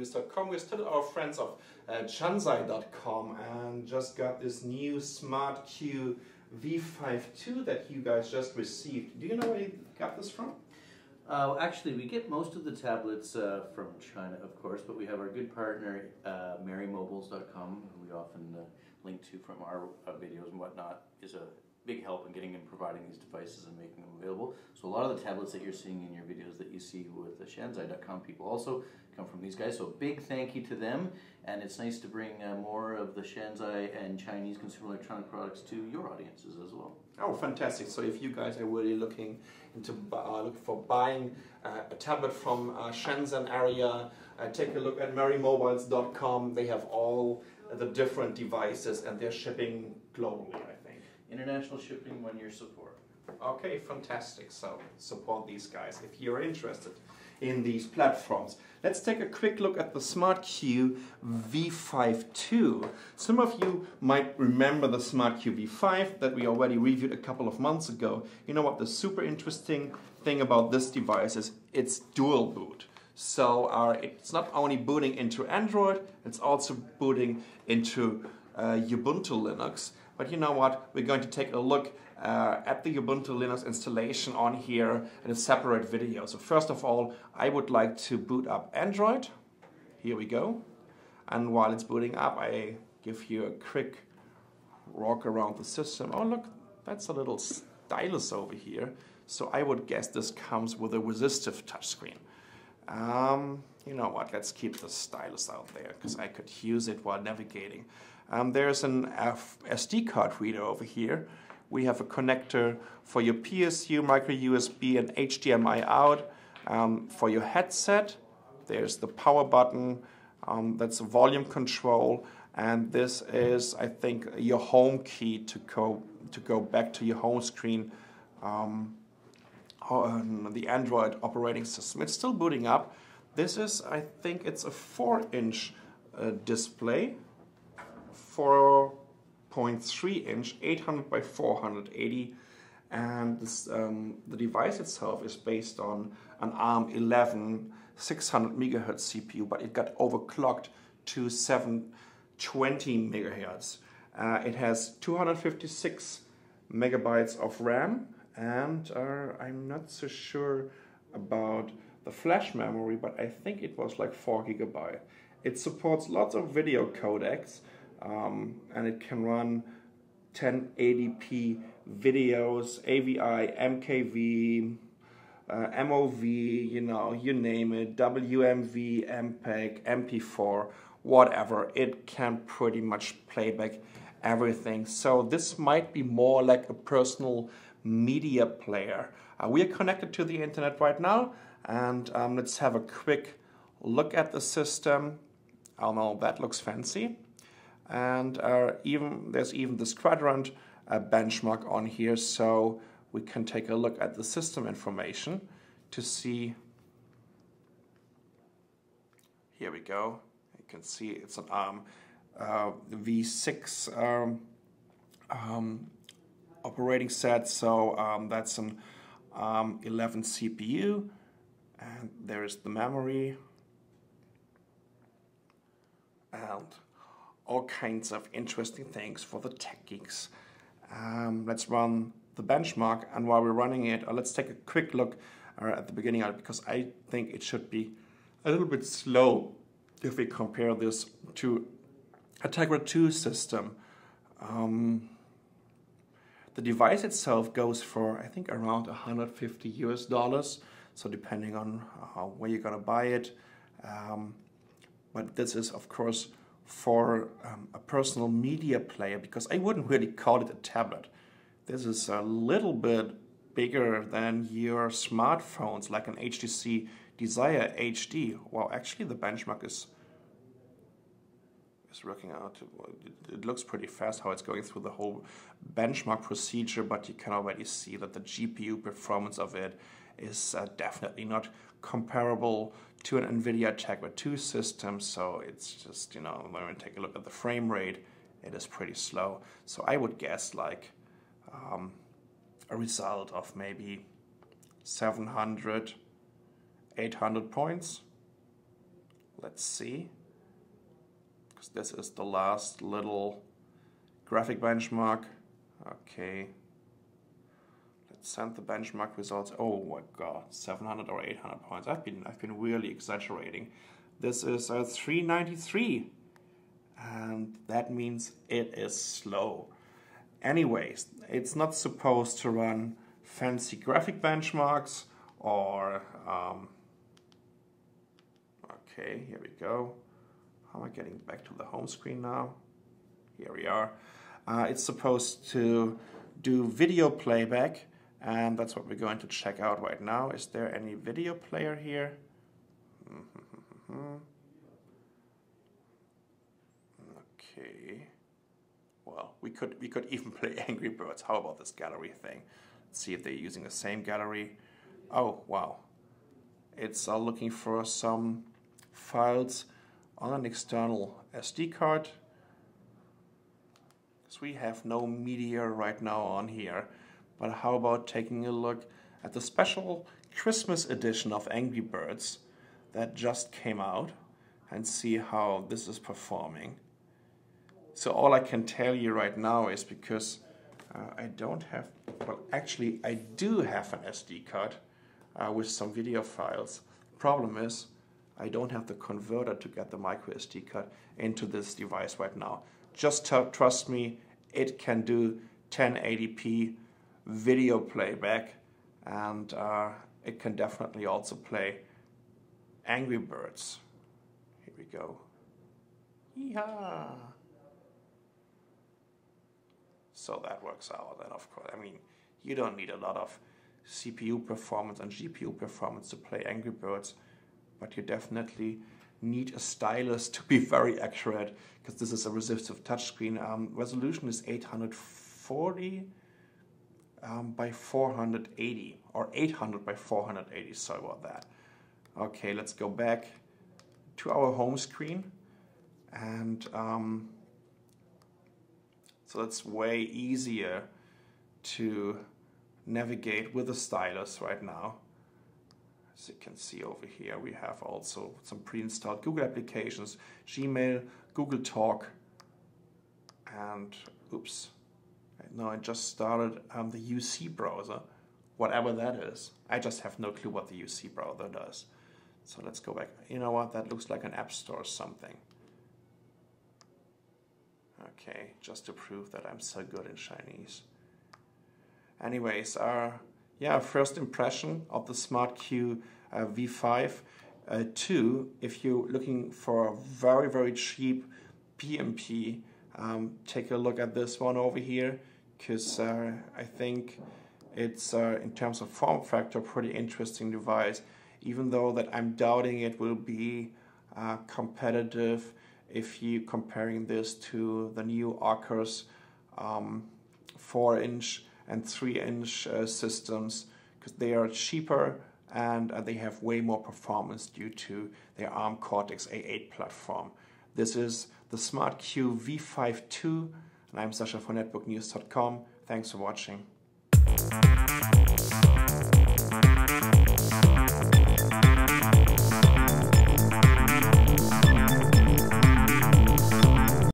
news.com. We're still our friends of Chansai.com and just got this new SmartQ V5-II that you guys just received. Do you know where you got this from? Actually, we get most of the tablets from China, of course, but we have our good partner, merrymobiles.com, who we often link to from our videos and whatnot, is a big help in getting and providing these devices and making them available. So a lot of the tablets that you're seeing in your videos that you see with the Shanzai.com people also come from these guys. So big thank you to them, and it's nice to bring more of the Shanzai and Chinese consumer electronic products to your audiences as well. Oh, fantastic! So if you guys are really looking into for buying a tablet from Shenzhen area, take a look at merrymobiles.com. They have all the different devices and they're shipping globally, I think. International shipping when you're support. Okay, fantastic. So support these guys if you're interested in these platforms. Let's take a quick look at the SmartQ V5-II. Some of you might remember the SmartQ V5 that we already reviewed a couple of months ago. You know what the super interesting thing about this device is? It's dual boot. So it's not only booting into Android, it's also booting into Ubuntu Linux. But you know what? We're going to take a look at the Ubuntu Linux installation on here in a separate video. So first of all, I would like to boot up Android. Here we go. And while it's booting up, I give you a quick walk around the system. Oh look, that's a little stylus over here. So I would guess this comes with a resistive touchscreen. You know what, let's keep the stylus out there because I could use it while navigating. There's an SD card reader over here. We have a connector for your PSU, micro USB and HDMI out. For your headset, there's the power button, that's a volume control, and this is, I think, your home key to go back to your home screen on the Android operating system. It's still booting up. This is, I think it's a 4-inch display, 4.3 inch, 800 by 480, and this, the device itself is based on an ARM 11 600 megahertz CPU, but it got overclocked to 720 megahertz. It has 256 megabytes of RAM, and I'm not so sure about the flash memory, but I think it was like 4 gigabyte. It supports lots of video codecs, and it can run 1080p videos, AVI, MKV, MOV, you know, you name it, WMV, MPEG, MP4, whatever. It can pretty much playback everything. So this might be more like a personal media player. We are connected to the internet right now, and let's have a quick look at the system. Oh no, that looks fancy. And there's even this quadrant benchmark on here, so we can take a look at the system information to see. Here we go. You can see it's an ARM V6 operating set, so that's an ARM 11 CPU, and there's the memory and all kinds of interesting things for the tech geeks. Let's run the benchmark, and while we're running it, let's take a quick look at the beginning of it, because I think it should be a little bit slow if we compare this to a Tegra 2 system. The device itself goes for, I think, around $150 US, so depending on where you're gonna buy it. But this is, of course, for a personal media player, because I wouldn't really call it a tablet. This is a little bit bigger than your smartphones, like an HTC Desire HD. Well, actually the benchmark is working out. It looks pretty fast how it's going through the whole benchmark procedure, but you can already see that the GPU performance of it is definitely not comparable to an NVIDIA Tegra 2 system, so it's just, you know, when we take a look at the frame rate, it is pretty slow. So I would guess like a result of maybe 700, 800 points, Let's see, because this is the last little graphic benchmark. Okay, let's send the benchmark results. Oh my god, 700 or 800 points. I've been really exaggerating. This is 393, and that means it is slow. Anyways, it's not supposed to run fancy graphic benchmarks or okay, here we go. How am I getting back to the home screen now? Here we are. It's supposed to do video playback, and that's what we're going to check out right now. Is there any video player here? Okay. Well, we could even play Angry Birds. How about this gallery thing? Let's see if they're using the same gallery. Oh wow! It's looking for some files on an external SD card. We have no media right now on here, but how about taking a look at the special Christmas edition of Angry Birds that just came out and see how this is performing. So all I can tell you right now is, because I don't have, well actually I do have an SD card with some video files. Problem is I don't have the converter to get the micro SD card into this device right now. Just trust me, it can do 1080p video playback, and it can definitely also play Angry Birds. Here we go. Yeehaw! So that works out, and of course, I mean, you don't need a lot of CPU performance and GPU performance to play Angry Birds, but you definitely need a stylus to be very accurate, because this is a resistive touchscreen. Resolution is 840 by 480, or 800 by 480, sorry about that. Okay, let's go back to our home screen, and so it's way easier to navigate with the stylus right now. As you can see over here, we have also some pre-installed Google applications, Gmail, Google Talk, and oops, no, I just started the UC browser, whatever that is. I just have no clue what the UC browser does. So let's go back. You know what, that looks like an app store or something. Okay, just to prove that I'm so good in Chinese. Anyways, yeah, first impression of the SmartQ V5-II. If you're looking for a very, very cheap PMP, take a look at this one over here, because I think it's, in terms of form factor, a pretty interesting device, even though that I'm doubting it will be competitive if you're comparing this to the new Arcus 4-inch and 3-inch systems, because they are cheaper and they have way more performance due to their ARM Cortex A8 platform. This is the SmartQ V5-II, and I'm Sasha for netbooknews.com. Thanks for watching.